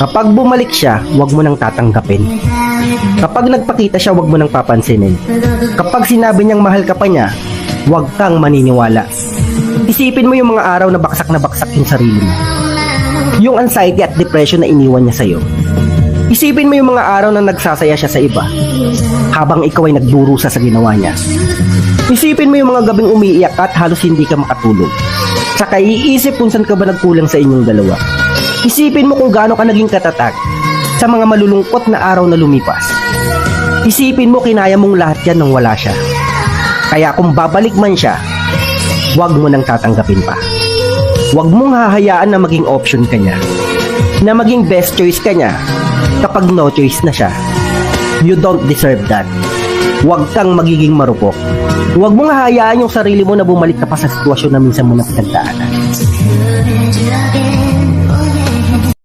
Kapag bumalik siya, huwag mo nang tatanggapin. Kapag nagpakita siya, huwag mo nang papansinin. Kapag sinabi niyang mahal ka pa niya, huwag kang maniniwala. Isipin mo yung mga araw na baksak yung sarili mo. Yung anxiety at depression na iniwan niya sa'yo. Isipin mo yung mga araw na nagsasaya siya sa iba, habang ikaw ay nagdurusa sa ginawa niya. Isipin mo yung mga gabing umiiyak at halos hindi ka makatulog. Saka iisip kung saan ka ba nagkulang sa inyong dalawa. Isipin mo kung gaano ka naging katatag sa mga malulungkot na araw na lumipas. Isipin mo kinaya mong lahat yan nang wala siya. Kaya kung babalik man siya, huwag mo nang tatanggapin pa. Huwag mong hahayaan na maging option ka niya, na maging best choice ka niya kapag no choice na siya. You don't deserve that. Huwag kang magiging marupok. Huwag mong hahayaan yung sarili mo na bumalik ka pa sa sitwasyon na minsan mo na pinagdaanan.